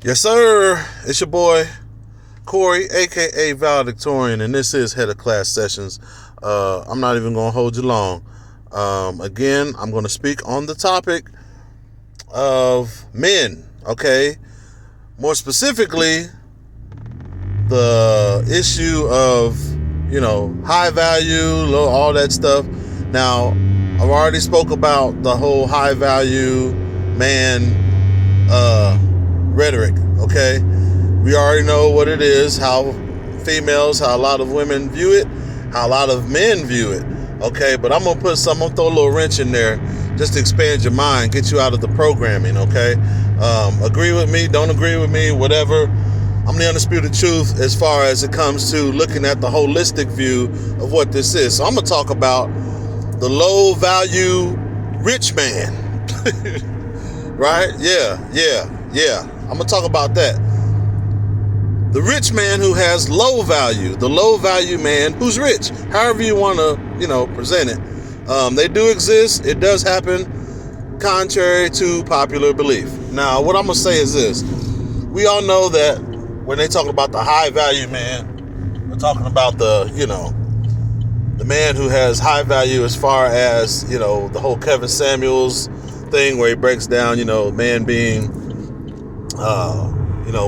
Yes, sir. It's your boy, Corey, aka Valedictorian, and this is Head of Class Sessions. I'm not even going to hold you long. Again, I'm going to speak on the topic of men, okay? More specifically, the issue of, high value, low, all that stuff. Now, I've already spoke about the whole high value man rhetoric, okay? We already know what it is, how a lot of women view it, how a lot of men view it, okay? But I'm going to throw a little wrench in there just to expand your mind, get you out of the programming, okay? Agree with me, don't agree with me, whatever. I'm the undisputed truth as far as it comes to looking at the holistic view of what this is. So I'm going to talk about the low value rich man, right? Yeah. I'm going to talk about that. The rich man who has low value, the low value man who's rich, however you want to, present it. They do exist. It does happen contrary to popular belief. Now, what I'm going to say is this. We all know that when they talk about the high value man, we're talking about the man who has high value as far as, the whole Kevin Samuels thing where he breaks down, man being,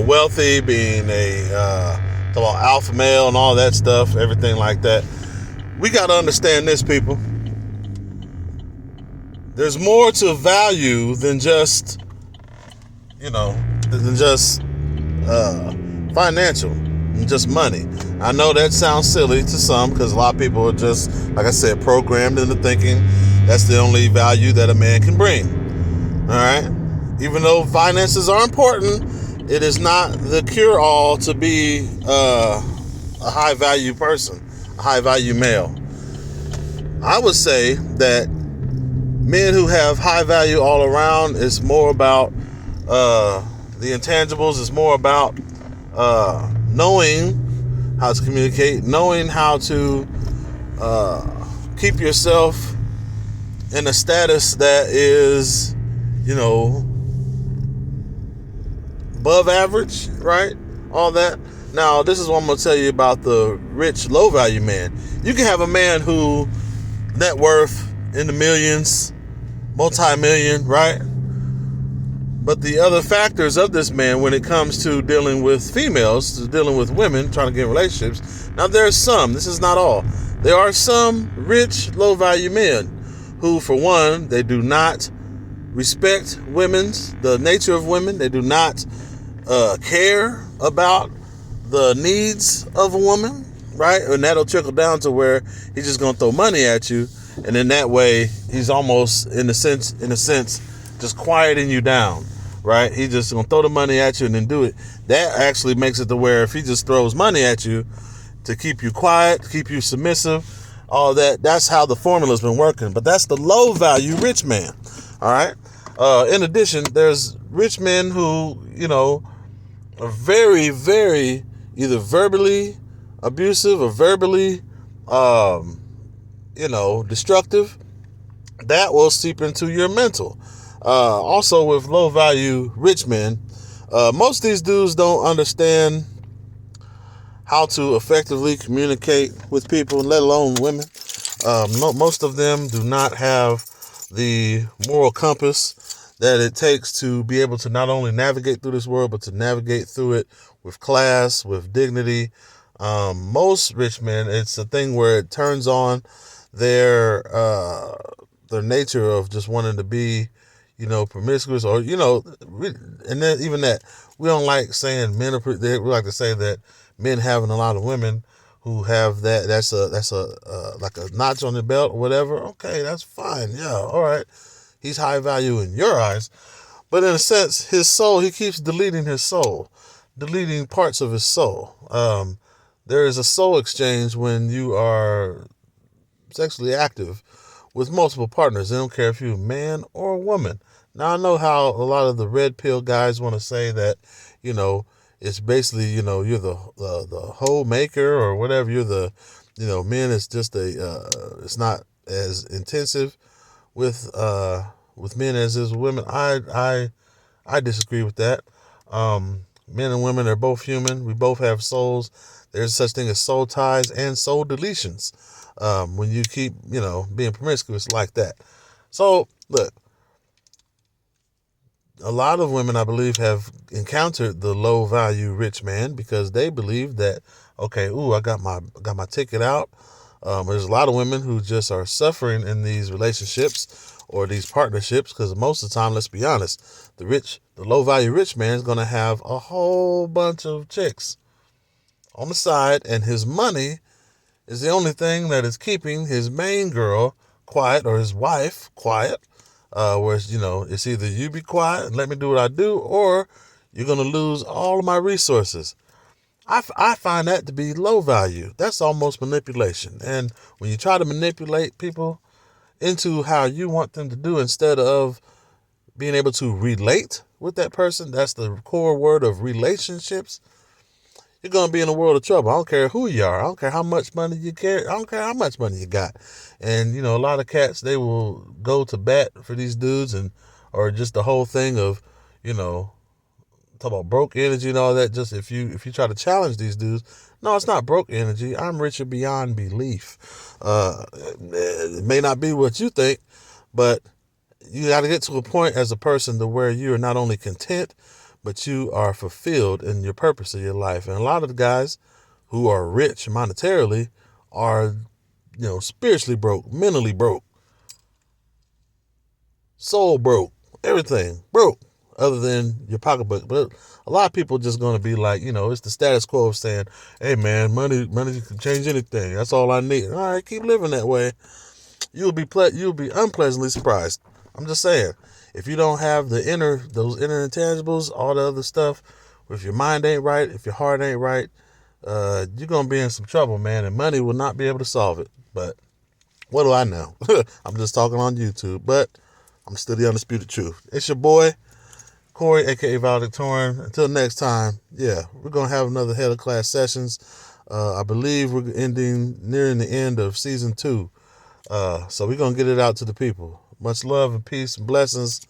wealthy, being talk about alpha male and all that stuff, everything like that. We got to understand this, people. There's more to value than just, financial, and just money. I know that sounds silly to some because a lot of people are just, like I said, programmed into thinking that's the only value that a man can bring. All right? Even though finances are important, it is not the cure-all to be a high-value person, a high-value male. I would say that men who have high value all around is more about the intangibles. It's more about knowing how to communicate, knowing how to keep yourself in a status that is, above average, right? All that. Now, this is what I'm going to tell you about the rich, low-value man. You can have a man who net worth in the millions, multi-million, right? But the other factors of this man when it comes to dealing with females, to dealing with women, trying to get in relationships, now there's some, this is not all. There are some rich, low-value men who, for one, they do not respect the nature of women. They do not care about the needs of a woman, right? And that'll trickle down to where he's just going to throw money at you. And in that way, he's almost, in a sense, just quieting you down, right? He's just going to throw the money at you and then do it. That actually makes it to where if he just throws money at you to keep you quiet, to keep you submissive, all that, that's how the formula's been working. But that's the low value rich man, all right? In addition, there's rich men who, are very, very either verbally abusive or verbally, destructive. That will seep into your mental. Also with low value rich men, most of these dudes don't understand how to effectively communicate with people, let alone women. Most of them do not have the moral compass that it takes to be able to not only navigate through this world, but to navigate through it with class, with dignity. Most rich men, it's a thing where it turns on their nature of just wanting to be, promiscuous, or, and then even that, we don't like saying men we like to say that men having a lot of women who have that's a like a notch on the belt or whatever. Okay, that's fine. Yeah, all right. He's high value in your eyes. But in a sense, his soul, he keeps deleting his soul, deleting parts of his soul. There is a soul exchange when you are sexually active with multiple partners. They don't care if you're a man or a woman. Now, I know how a lot of the red pill guys want to say that, it's basically, you're the whole maker or whatever. You're the, men is just it's not as intensive with men as is with women. I disagree with that. Men and women are both human. We both have souls. There's such thing as soul ties and soul deletions. When you keep, being promiscuous like that. So, look, a lot of women, I believe, have encountered the low value rich man because they believe that, okay, I got my ticket out. There's a lot of women who just are suffering in these relationships or these partnerships because most of the time, let's be honest, the low value rich man is going to have a whole bunch of chicks on the side, and his money is the only thing that is keeping his main girl quiet or his wife quiet. Whereas, it's either you be quiet and let me do what I do, or you're going to lose all of my resources. I find that to be low value. That's almost manipulation. And when you try to manipulate people into how you want them to do instead of being able to relate with that person, that's the core word of relationships, you're going to be in a world of trouble. I don't care who you are. I don't care how much money you carry. I don't care how much money you got. And, a lot of cats, they will go to bat for these dudes or just the whole thing of, talk about broke energy and all that. Just if you try to challenge these dudes, no, it's not broke energy. I'm richer beyond belief. It may not be what you think, but you got to get to a point as a person to where you are not only content, but you are fulfilled in your purpose of your life. And a lot of the guys who are rich monetarily are, spiritually broke, mentally broke, soul broke, everything broke other than your pocketbook. But a lot of people just going to be like, it's the status quo of saying, hey man, money can change anything. That's all I need. All right, keep living that way. You'll be unpleasantly surprised. I'm just saying, if you don't have those inner intangibles, all the other stuff, if your mind ain't right, if your heart ain't right, you're going to be in some trouble, man, and money will not be able to solve it. But what do I know? I'm just talking on YouTube, but I'm still the undisputed truth. It's your boy, Corey, aka Valedictorian. Until next time, we're going to have another Head of Class Sessions. I believe we're nearing the end of season 2. So we're going to get it out to the people. Much love and peace and blessings.